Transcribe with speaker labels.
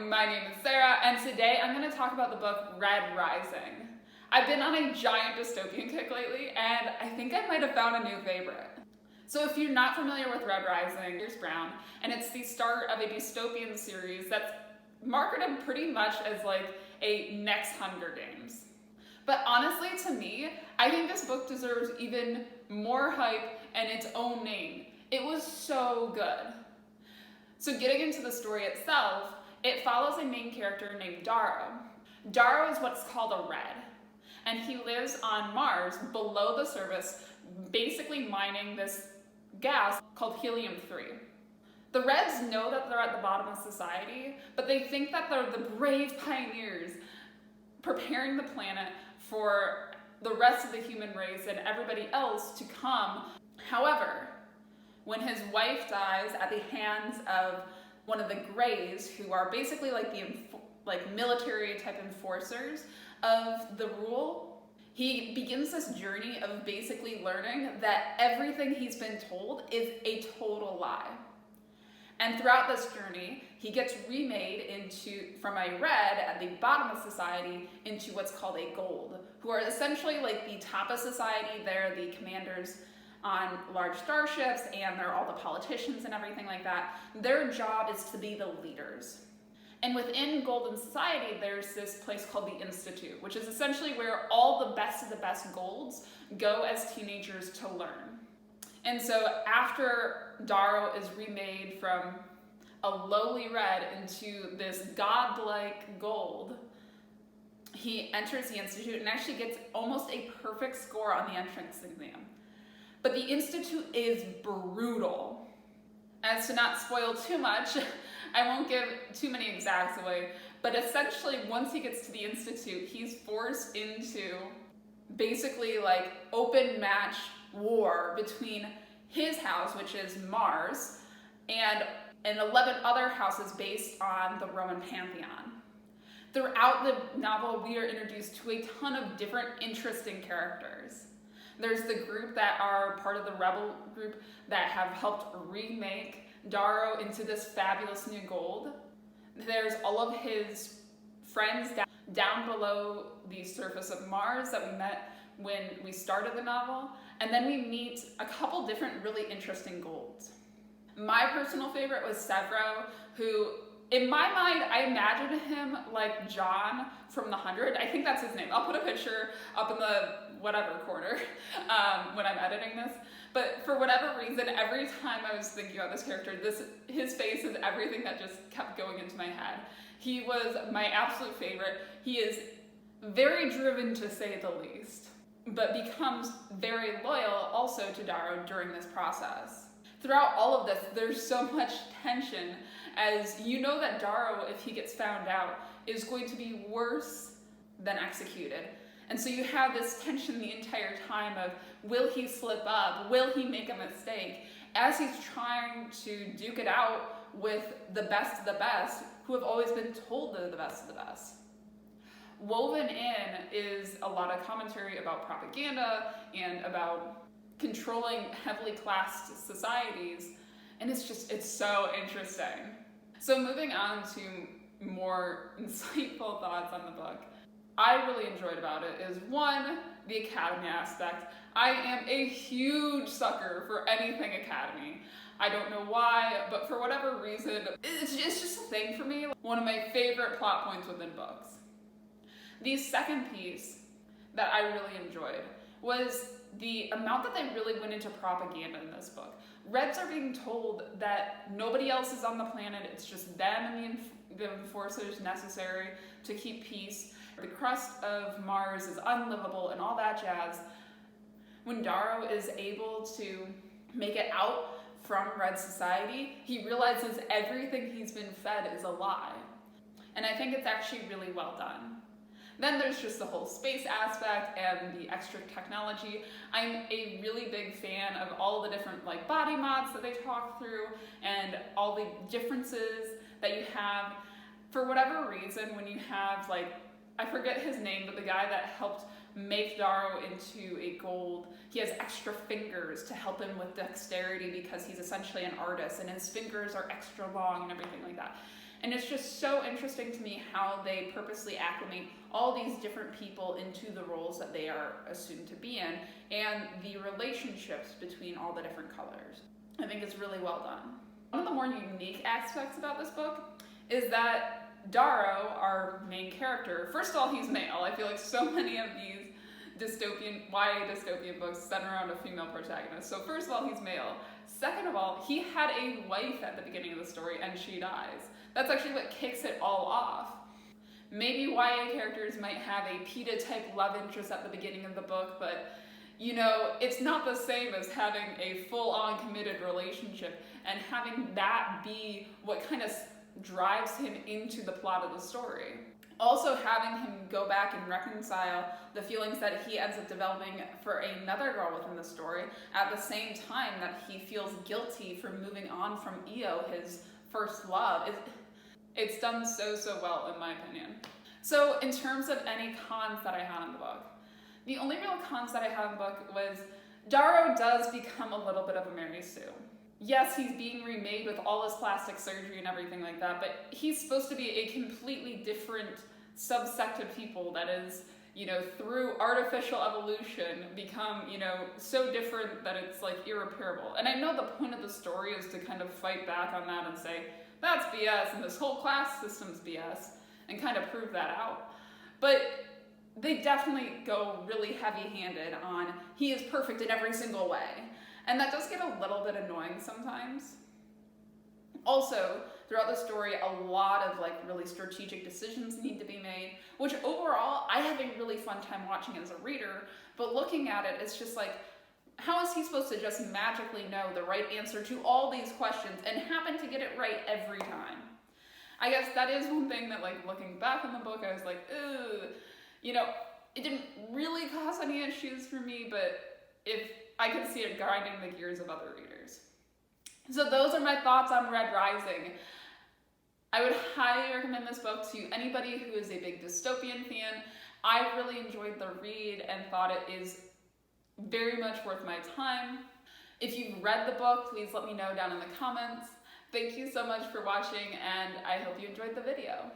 Speaker 1: my name is Sarah, and today I'm going to talk about the book Red Rising. I've been on a giant dystopian kick lately, and I think I might have found a new favorite. So if you're not familiar with Red Rising, here's Brown, and it's the start of a dystopian series that's marketed pretty much as like a next Hunger Games. But honestly, to me, I think this book deserves even more hype and its own name. It was so good. So getting into the story itself, it follows a main character named Darrow. Darrow is what's called a Red, and he lives on Mars below the surface, basically mining this gas called helium-3. The Reds know that they're at the bottom of society, but they think that they're the brave pioneers preparing the planet for the rest of the human race and everybody else to come. However, when his wife dies at the hands of one of the Greys, who are basically like the military type enforcers of the rule, he begins this journey of basically learning that everything he's been told is a total lie. And throughout this journey, he gets remade from a Red at the bottom of society into what's called a Gold, who are essentially like the top of society. They're the commanders on large starships, and they're all the politicians and everything like that. Their job is to be the leaders. And within Golden Society, there's this place called the Institute, which is essentially where all the best of the best Golds go as teenagers to learn. And so after Darrow is remade from a lowly Red into this godlike Gold, he enters the Institute and actually gets almost a perfect score on the entrance exam. But the Institute is brutal. As to not spoil too much, I won't give too many exacts away, but essentially once he gets to the Institute, he's forced into basically like open match war between his house, which is Mars, and 11 other houses based on the Roman pantheon. Throughout the novel, we are introduced to a ton of different interesting characters. There's the group that are part of the rebel group that have helped remake Darrow into this fabulous new Gold. There's all of his friends down below the surface of Mars that we met when we started the novel. And then we meet a couple different really interesting Golds. My personal favorite was Severo, who, in my mind, I imagined him like John from The 100. I think that's his name. I'll put a picture up in the whatever corner when I'm editing this. But for whatever reason, every time I was thinking about this character, his face is everything that just kept going into my head. He was my absolute favorite. He is very driven, to say the least, but becomes very loyal also to Darrow during this process. Throughout all of this, there's so much tension, as you know that Darrow, if he gets found out, is going to be worse than executed. And so you have this tension the entire time of, will he slip up? Will he make a mistake? As he's trying to duke it out with the best of the best, who have always been told they're the best of the best. Woven in is a lot of commentary about propaganda and about controlling heavily classed societies, and it's so interesting. So moving on to more insightful thoughts on the book, I really enjoyed about it is one, the Academy aspect. I am a huge sucker for anything Academy. I don't know why, but for whatever reason, it's just a thing for me. One of my favorite plot points within books. The second piece that I really enjoyed was the amount that they really went into propaganda in this book. Reds are being told that nobody else is on the planet, it's just them and the enforcers necessary to keep peace. The crust of Mars is unlivable and all that jazz. When Darrow is able to make it out from Red Society, he realizes everything he's been fed is a lie. And I think it's actually really well done. Then there's just the whole space aspect and the extra technology. I'm a really big fan of all the different body mods that they talk through and all the differences that you have. For whatever reason, when you have I forget his name, but the guy that helped make Darrow into a Gold, he has extra fingers to help him with dexterity because he's essentially an artist and his fingers are extra long and everything like that. And it's just so interesting to me how they purposely acclimate all these different people into the roles that they are assumed to be in, and the relationships between all the different colors. I think it's really well done. One of the more unique aspects about this book is that Darrow, our main character, first of all, he's male. I feel like so many of these YA dystopian books center around a female protagonist. So first of all, he's male. Second of all, he had a wife at the beginning of the story and she dies. That's actually what kicks it all off. Maybe YA characters might have a PETA type love interest at the beginning of the book, but you know, it's not the same as having a full-on committed relationship and having that be what kind of drives him into the plot of the story. Also having him go back and reconcile the feelings that he ends up developing for another girl within the story at the same time that he feels guilty for moving on from Io, his first love. It's done so well in my opinion. So in terms of any cons that I had in the book, the only real cons that I had in the book was Darrow does become a little bit of a Mary Sue. Yes, he's being remade with all his plastic surgery and everything like that, but he's supposed to be a completely different subsect of people that is, you know, through artificial evolution become, you know, so different that it's like irreparable. And I know the point of the story is to kind of fight back on that and say, that's BS and this whole class system's BS, and kind of prove that out. But they definitely go really heavy-handed on he is perfect in every single way. And that does get a little bit annoying sometimes. Also, throughout the story, a lot of like really strategic decisions need to be made, which overall, I have a really fun time watching as a reader, but looking at it, it's just like, how is he supposed to just magically know the right answer to all these questions and happen to get it right every time? I guess that is one thing that, like, looking back on the book, I was like, ugh. You know, it didn't really cause any issues for me, but if I could see it grinding the gears of other readers. So those are my thoughts on Red Rising. I would highly recommend this book to anybody who is a big dystopian fan. I really enjoyed the read and thought it is very much worth my time. If you've read the book, please let me know down in the comments. Thank you so much for watching, and I hope you enjoyed the video.